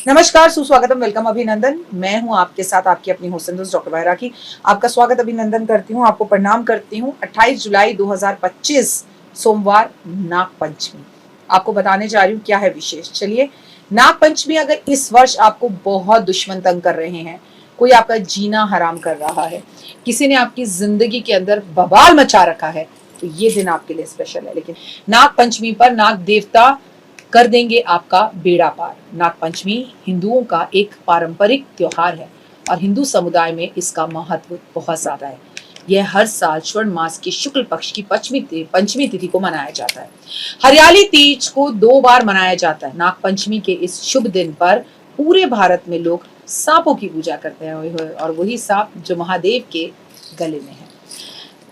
नमस्कार, सुस्वागतम, वेलकम, अभिनंदन। मैं हूं आपके साथ आपकी अपनी होस्ट डॉक्टर वायरा की। आपका स्वागत अभिनंदन करती हूं, आपको प्रणाम करती हूं। 28 जुलाई 2025 सोमवार, नाग पंचमी। आपको बताने जा रही हूं क्या है विशेष। चलिए, नाग पंचमी अगर इस वर्ष आपको बहुत दुश्मन तंग कर रहे हैं, कोई आपका जीना हराम कर रहा है, किसी ने आपकी जिंदगी के अंदर बवाल मचा रखा है, तो ये दिन आपके लिए स्पेशल है। लेकिन नाग पंचमी पर नाग देवता कर देंगे आपका बेड़ा पार। नागपंचमी हिंदुओं का एक पारंपरिक त्योहार है और हिंदू समुदाय में इसका महत्व बहुत ज्यादा है। यह हर साल श्रावण मास की शुक्ल पक्ष की पंचमी तिथि को मनाया जाता है। हरियाली तीज को 2 बार मनाया जाता है। नागपंचमी के इस शुभ दिन पर पूरे भारत में लोग सांपों की पूजा करते हैं और वही सांप जो महादेव के गले में है।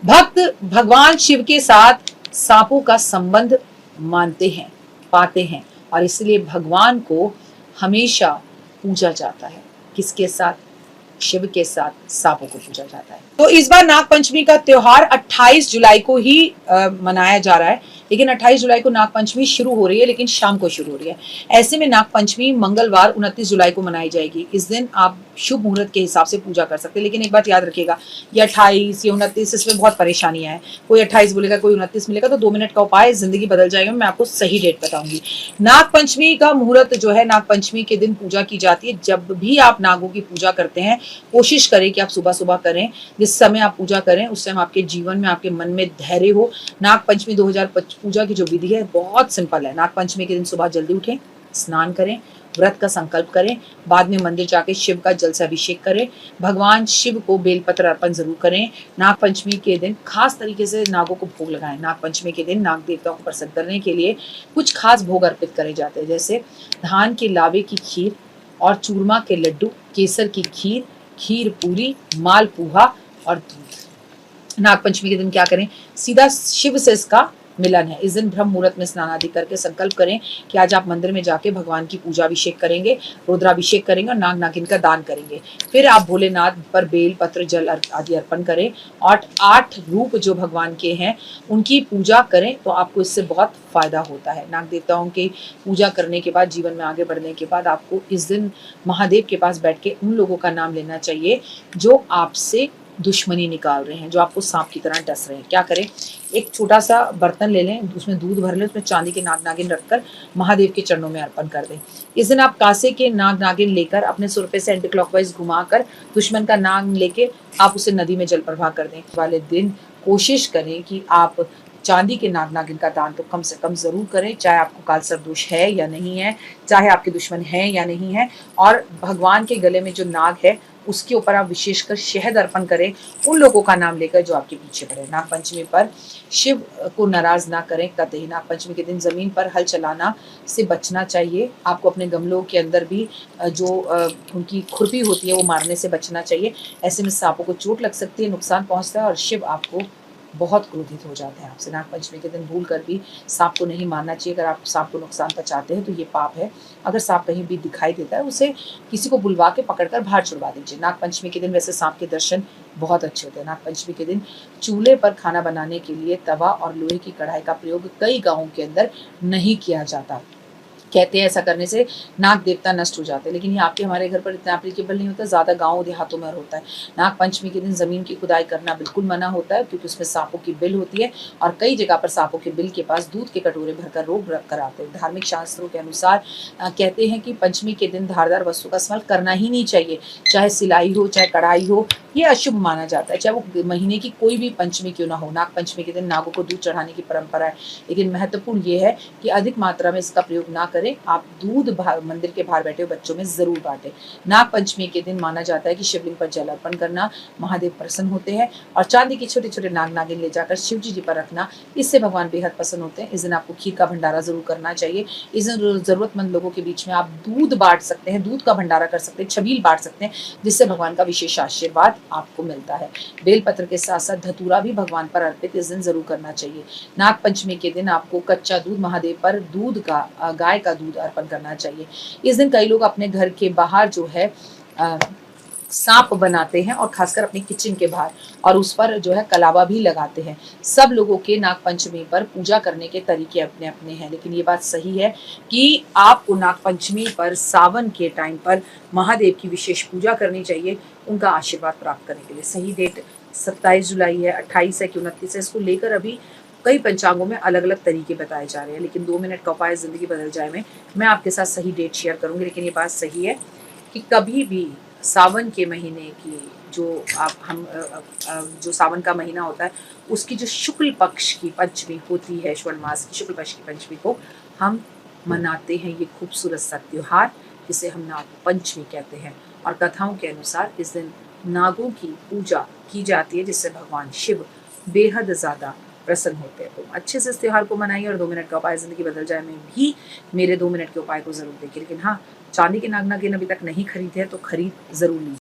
भक्त भगवान शिव के साथ सांपों का संबंध मानते हैं, पाते हैं, और इसलिए भगवान को हमेशा पूजा जाता है। किसके साथ? शिव के साथ सांपों को पूजा जाता है। तो इस बार नाग पंचमी का त्योहार 28 जुलाई को ही मनाया जा रहा है। लेकिन 28 जुलाई को नाग पंचमी शुरू हो रही है, लेकिन शाम को शुरू हो रही है। ऐसे में नाग पंचमी मंगलवार 29 जुलाई को मनाई जाएगी। इस दिन आप शुभ मुहूर्त के हिसाब से पूजा कर सकते हैं। लेकिन एक बात याद रखिएगा, ये 28 या 29, इसमें बहुत परेशानियां हैं। कोई 28 बोलेगा, कोई 29 मिलेगा, तो 2 मिनट का उपाय, जिंदगी बदल जाएगा। मैं आपको सही डेट बताऊंगी। नाग पंचमी का मुहूर्त जो है, नाग पंचमी के दिन पूजा की जाती है। जब भी आप नागों की पूजा करते हैं, कोशिश करें कि आप सुबह सुबह करें। जिस समय आप पूजा करें उस समय आपके जीवन में, आपके मन में धैर्य हो। नाग पंचमी 2025 पूजा की जो विधि है बहुत सिंपल है। नाग पंचमी के दिन सुबह जल्दी उठें, स्नान करें, व्रत का संकल्प करें, बाद में मंदिर जाके शिव का जल से अभिषेक करें, भगवान शिव को बेलपत्र अर्पण जरूर करें। नाग पंचमी के दिन खास तरीके से नागों को भोग लगाएं। नाग पंचमी के दिन नाग देवताओं को प्रसन्न करने के लिए कुछ खास भोग अर्पित करे जाते हैं, जैसे धान के लावे की खीर और चूरमा के लड्डू, केसर की खीर, खीर पूरी, मालपुआ और दूध। नागपंचमी के दिन क्या करें? सीधा शिव से इसका मिलन है। इस दिन ब्रह्म मुहूर्त में स्नान आदि करके संकल्प करें कि आज आप मंदिर में जाके भगवान की पूजा अभिषेक करेंगे, रुद्राभिषेक करेंगे और नाग नागिन का दान करेंगे। फिर आप भोलेनाथ पर बेल पत्र जल आदि अर्पण करें और 8 रूप जो भगवान के हैं उनकी पूजा करें, तो आपको इससे बहुत फायदा होता है। नाग देवताओं की पूजा करने के बाद, जीवन में आगे बढ़ने के बाद, आपको इस दिन महादेव के पास बैठ के उन लोगों का नाम लेना चाहिए जो आपसे दुश्मनी निकाल रहे हैं, जो आपको सांप की तरह डस रहे हैं। क्या करें? एक छोटा सा बर्तन ले लें, उसमें दूध भर लें, उसमें चांदी के नाग नागिन रखकर महादेव के चरणों में अर्पण कर दें। इस दिन आप कांसे के नाग नागिन लेकर अपने सिर पे से एंटी क्लॉकवाइज घुमाकर दुश्मन का नाग लेके आप उसे नदी में जल प्रवाह कर दें। वाले दिन कोशिश करें कि आप चांदी के नाग नागिन का दान तो कम से कम जरूर करें, चाहे आपको कालसर्प दोष है या नहीं है, चाहे आपके दुश्मन है या नहीं है। और भगवान के गले में जो नाग है उसके ऊपर आप विशेषकर शहद अर्पण करें, उन लोगों का नाम लेकर जो आपके पीछे पड़े। नाग पंचमी पर शिव को नाराज ना करें कतई। नाग पंचमी के दिन जमीन पर हल चलाना से बचना चाहिए। आपको अपने गमलों के अंदर भी जो उनकी खुरपी होती है वो मारने से बचना चाहिए। ऐसे में सांपों को चोट लग सकती है, नुकसान पहुंचता है और शिव आपको बहुत क्रोधित हो जाते हैं आपसे। नाग पंचमी के दिन भूल कर भी सांप को नहीं मारना चाहिए। अगर आप सांप को नुकसान पहुंचाते हैं तो ये पाप है। अगर सांप कहीं भी दिखाई देता है उसे किसी को बुलवा के पकड़कर बाहर छुड़वा दीजिए। नाग पंचमी के दिन वैसे सांप के दर्शन बहुत अच्छे होते हैं। नाग पंचमी के दिन चूल्हे पर खाना बनाने के लिए तवा और लोहे की कढ़ाई का प्रयोग कई गाँवों के अंदर नहीं किया जाता। कहते हैं ऐसा करने से नाग देवता नष्ट हो जाते हैं, लेकिन ये आपके हमारे घर पर इतना एप्लीकेबल नहीं होता, ज़्यादा गाँव देहातों में होता है। नाग पंचमी के दिन ज़मीन की खुदाई करना बिल्कुल मना होता है, क्योंकि उसमें सांपों की बिल होती है और कई जगह पर सांपों के बिल के पास दूध के कटोरे भरकर रोग रख कर आते हैं। धार्मिक शास्त्रों के अनुसार कहते हैं कि पंचमी के दिन धारदार वस्तु का इस्तेमाल करना ही नहीं चाहिए, चाहे सिलाई हो, चाहे कढ़ाई हो, ये अशुभ माना जाता है, चाहे वो महीने की कोई भी पंचमी क्यों ना हो। नाग पंचमी के दिन नागों को दूध चढ़ाने की परंपरा है, लेकिन महत्वपूर्ण ये है कि अधिक मात्रा में इसका प्रयोग ना करें। आप दूध मंदिर के बाहर बैठे हुए बच्चों में जरूर बांटें। नाग पंचमी के दिन माना जाता है कि शिवलिंग पर जल अर्पण करना महादेव प्रसन्न होते हैं और चांदी के छोटे छोटे नाग नागिन ले जाकर शिव जी पर रखना, इससे भगवान बेहद पसंद होते हैं। इस दिन आपको खीर का भंडारा जरूर करना चाहिए। इस दिन जरूरतमंद लोगों के बीच में आप दूध बांट सकते हैं, दूध का भंडारा कर सकते हैं, छबील बांट सकते हैं, जिससे भगवान का विशेष आशीर्वाद आपको मिलता है। बेलपत्र के साथ साथ धतूरा भी भगवान पर अर्पित इस दिन जरूर करना चाहिए। नाग पंचमी के दिन आपको कच्चा दूध महादेव पर दूध का गाय का दूध अर्पण करना चाहिए। इस दिन कई लोग अपने घर के बाहर जो है सांप बनाते हैं और खासकर अपनी किचन के बाहर, और उस पर जो है कलावा भी लगाते हैं। सब लोगों के नागपंचमी पर पूजा करने के तरीके अपने अपने हैं, लेकिन ये बात सही है कि आपको नागपंचमी पर सावन के टाइम पर महादेव की विशेष पूजा करनी चाहिए, उनका आशीर्वाद प्राप्त करने के लिए। सही डेट 27 जुलाई है, 28 है कि 29 है, इसको लेकर अभी कई पंचांगों में अलग अलग तरीके बताए जा रहे हैं, लेकिन 2 मिनट का उपाय ज़िंदगी बदल जाए में मैं आपके साथ सही डेट शेयर करूंगी। लेकिन ये बात सही है कि कभी भी सावन के महीने की जो आप हम जो सावन का महीना होता है उसकी जो शुक्ल पक्ष की पंचमी होती है, श्रावण मास की शुक्ल पक्ष की पंचमी को हम मनाते हैं ये खूबसूरत सा त्योहार, जिसे हम नाग पंचमी कहते हैं। और कथाओं के अनुसार इस दिन नागों की पूजा की जाती है, जिससे भगवान शिव बेहद ज़्यादा प्रसन्न होते हैं। तो अच्छे से इस त्योहार को मनाइए, और 2 मिनट का उपाय ज़िंदगी बदल जाए में भी मेरे 2 मिनट के उपाय को ज़रूर देखिए। लेकिन हाँ, चांदी के नाग नागिन अभी तक नहीं खरीदे हैं तो खरीद ज़रूर लीजिए।